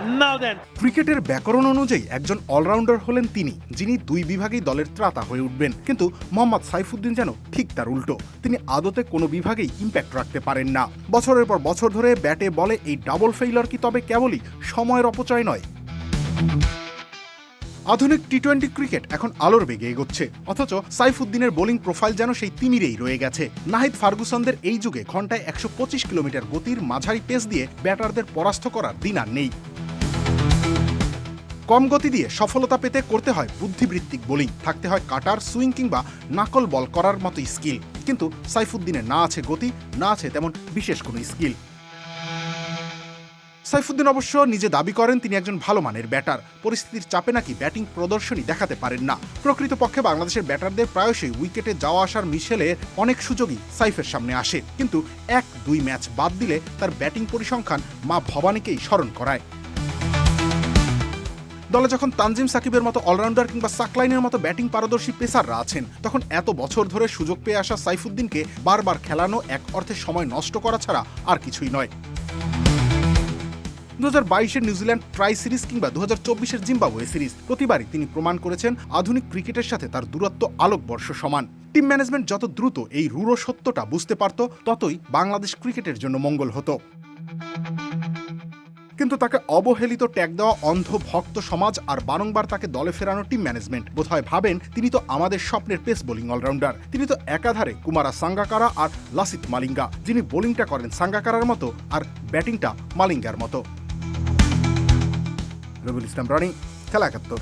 Now then. ক্রিকেটের ব্যাকরণ অনুযায়ী একজন অলরাউন্ডার হলেন তিনি, যিনি দুই বিভাগেই দলের ত্রাতা হয়ে উঠবেন। কিন্তু মোহাম্মদ সাইফুদ্দিন যেন ঠিক তার উল্টো। তিনি আদতে কোনো বিভাগেই ইম্প্যাক্ট রাখতে পারেন না। বছরের পর বছর ধরে ব্যাটে বলে এই ডাবল ফেইলার কি তবে কেবলই সময়ের অপচয় নয়? আধুনিক টি-20 ক্রিকেট এখন আলোর বেগে এগোচ্ছে, অথচ সাইফুদ্দিনের বোলিং প্রোফাইল যেন সেই তিমিরেই রয়ে গেছে। নাহিদ ফার্গুসনদের এই যুগে ঘন্টায় 125 কিলোমিটার গতির মাঝারি পেস দিয়ে ব্যাটারদের পরাস্ত করার দিন আর নেই। কম গতি দিয়ে সফলতা পেতে করতে হয় বুদ্ধিবৃত্তিক বোলিং, থাকতে হয় কাটার, সুইং কিংবা নাকল বল করার মতো স্কিল। কিন্তু সাইফুদ্দিনের না আছে গতি, না আছে তেমন বিশেষ কোনো স্কিল। সাইফুদ্দিন অবশ্য নিজে দাবি করেন তিনি একজন ভালো মানের ব্যাটার, পরিস্থিতির চাপে নাকি ব্যাটিং প্রদর্শনী দেখাতে পারেন না। প্রকৃতপক্ষে বাংলাদেশের ব্যাটারদের প্রায়শই উইকেটে যাওয়া আসার মিশেলে অনেক সুযোগই সাইফের সামনে আসে, কিন্তু 1-2 ম্যাচ বাদ দিলে তার ব্যাটিং পরিসংখ্যান মা ভবানীকেই স্মরণ করায়। দলে যখন তানজিম সাকিবের মতো অলরাউন্ডার কিংবা সাকলাইনের মতো ব্যাটিং পারদর্শী পেসাররা আছেন, তখন এত বছর ধরে সুযোগ পেয়ে আসা সাইফুদ্দিনকে বারবার খেলানো এক অর্থে সময় নষ্ট করা ছাড়া আর কিছুই নয়। 2022-এর নিউজিল্যান্ড ট্রাই সিরিজ কিংবা 2024-এর জিম্বাবুয়ে সিরিজ, প্রতিবারই তিনি প্রমাণ করেছেন আধুনিক ক্রিকেটের সাথে তার দূরত্ব আলোকবর্ষ সমান। টিম ম্যানেজমেন্ট যত দ্রুত এই রূঢ় সত্যটা বুঝতে পারত, ততই বাংলাদেশ ক্রিকেটের জন্য মঙ্গল হতো। কিন্তু তাকে অবহেলিত ট্যাগ দেওয়া অন্ধ ভক্ত সমাজ আর বারংবার তাকে দলে ফেরানো টিম ম্যানেজমেন্ট বোধহয় ভাবেন তিনি তো আমাদের স্বপ্নের পেস বোলিং অলরাউন্ডার, তিনি তো একাধারে কুমারা সাঙ্গাকারা আর লাসিথ মালিঙ্গা, যিনি বোলিংটা করেন সাঙ্গাকারার মতো আর ব্যাটিংটা মালিঙ্গার মতো। রবিউল ইসলাম রানী, খেলা 71।